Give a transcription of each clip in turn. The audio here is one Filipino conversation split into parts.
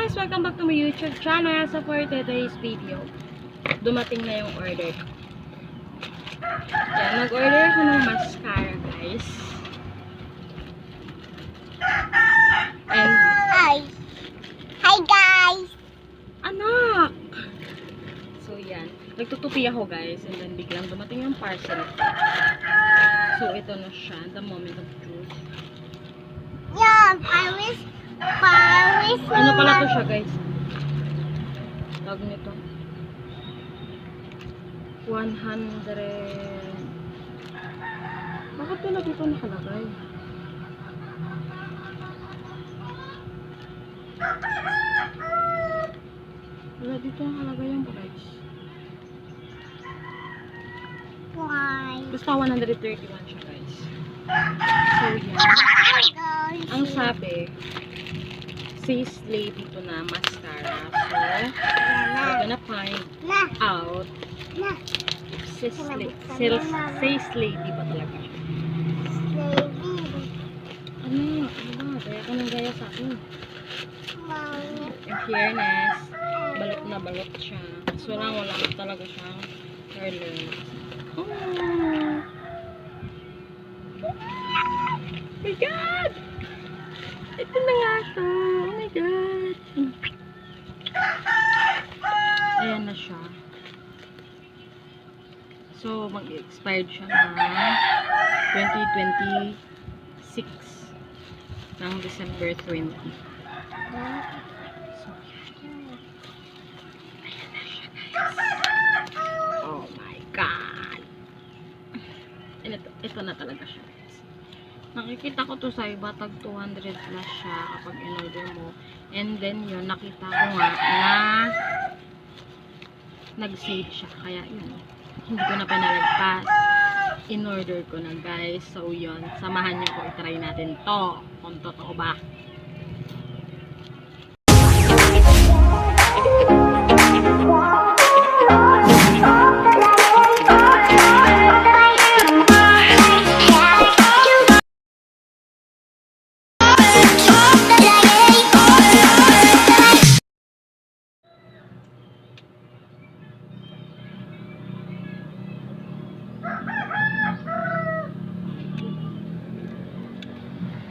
guys! Welcome back to my YouTube channel. So for today's video, dumating na yung order. Yan, nag-order ako ng mascara guys. And Hi guys! anak! So yan, nagtutupi ako guys. And then biglang dumating yung parcel. So ito na siya, the moment of truth. Yeah, Paris. Ano pala to siya guys? Tawag nito 100. Bakit pala dito nakalagay? Wala dito nakalagay yung price. Why? Basta 131 siya guys. So yan. Ang sabi, says Slay dito na mascara. So, we're gonna find out if says Slay di ba talaga siya. Ano ba? Gaya ko ng gaya sa akin. In fairness, balot na balot siya. So lang, wala talaga siyang curler. Oh my God! Ito na nga siya. Oh my God. Ayan na siya. So, mag-expired siya na 2026 ng December 20. So, ayan na siya guys. Oh my God. Ito na talaga siya. Nakikita ko to sa iba, tag 200 plus siya kapag in-order mo. And then yun, nakita ko nga na nag-save siya. Kaya yun, hindi ko na pinalagpas. In-order ko na guys. So yun, samahan niyo ko, itry natin to. Kung totoo ba.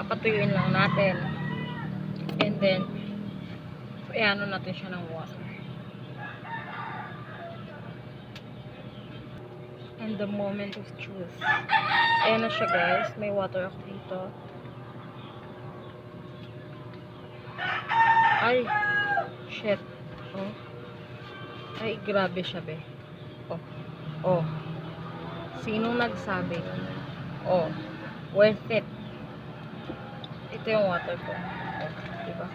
Papatuyuin lang natin. And then, iano natin siya ng water. And the moment of truth. Ayan na siya guys. May water ako dito. Ay! Shit. Oh. Ay, grabe siya be. Oh. Oh. Sinong nagsabi? Oh. Worth it. Ito yung water ko. Oh, diba?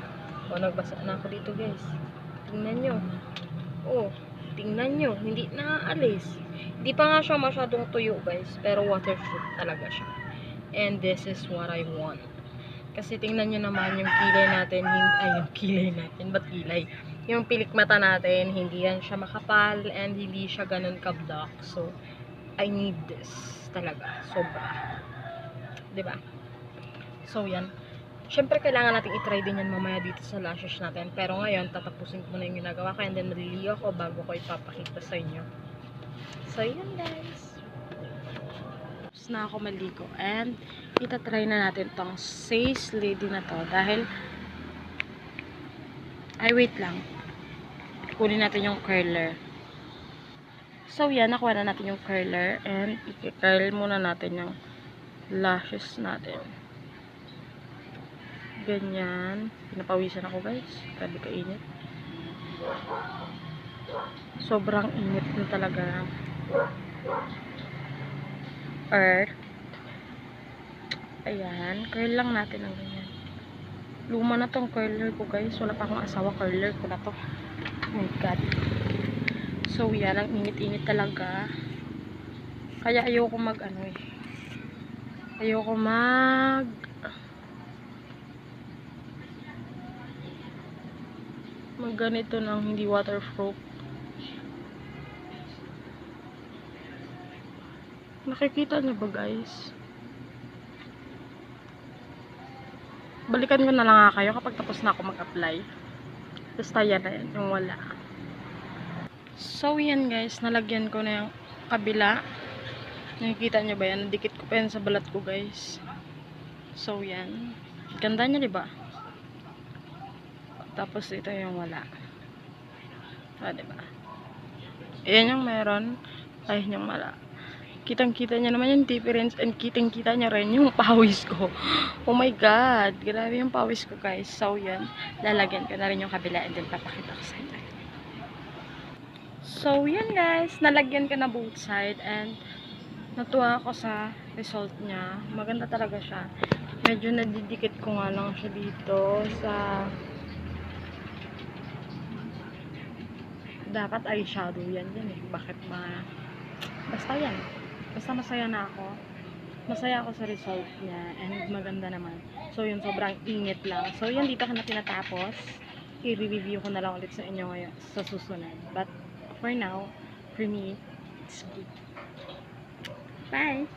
O, nagbasa na ako dito, guys. Tingnan nyo. Oh, tingnan nyo. Hindi naaalis. Hindi pa nga siya masyadong tuyo, guys. Pero waterproof talaga siya. And this is what I want. Kasi tingnan nyo naman yung kilay natin. Ay, yung kilay natin. Ba't kilay? Yung pilik mata natin, hindi yan siya makapal. And hindi siya ganun ka-black. So, I need this. Talaga. Sobra. Diba? So, yan. Siyempre, kailangan natin i-try din yan mamaya dito sa lashes natin. Pero ngayon, tatapusin ko na yung ginagawa ko. And then, maliligo ako bago ko ipapakita sa inyo. So, yan guys. Tapos na ako maligo. And, itatry na natin tong Says Lady na to. Dahil, ay, wait lang. Kunin natin yung curler. So, yan. Nakuha na natin yung curler. And, i-curl muna natin yung lashes natin. Ganyan. Pinapawisan ako guys. Grabe ka init. Sobrang init na talaga. Ayan. Curl lang natin ang ganyan. Luma na tong curler ko guys. Wala pa akong asawa. Curler ko na to. Oh my God. So yan. Ang init-init talaga. Kaya ayoko mag ano eh. Ayoko ganito ng hindi waterproof. Nakikita niyo ba guys? Balikan ko na lang kayo kapag tapos na ako mag-apply. Basta yan na yan, yung wala. So, yan guys. Nalagyan ko na yung kabila. Nakikita nyo ba yan? Nadikit ko pa yan sa balat ko guys. So, yan. Ganda niya, diba? Tapos, ito yung wala. Diba? Ayan yung meron. Ay, yung wala. Kitang-kita niya naman yung difference and kitang-kita niya rin yung pawis ko. Oh my God. Grabe yung pawis ko, guys. So, yan. Lalagyan ko na rin yung kabila and then papakita ko sa inyo. So, yan guys. Nalagyan ko na both side and natuwa ako sa result niya. Maganda talaga siya. Medyo nadidikit ko nga lang siya dito sa dapat eyeshadow yan eh. Bakit basta yan. Basta masaya na ako. Masaya ako sa result niya and maganda naman. So yun, sobrang init lang. So yun, dito ko na tinatapos. I-review ko na lang ulit sa inyo ngayon sa susunod. But for now, for me, it's good. Bye!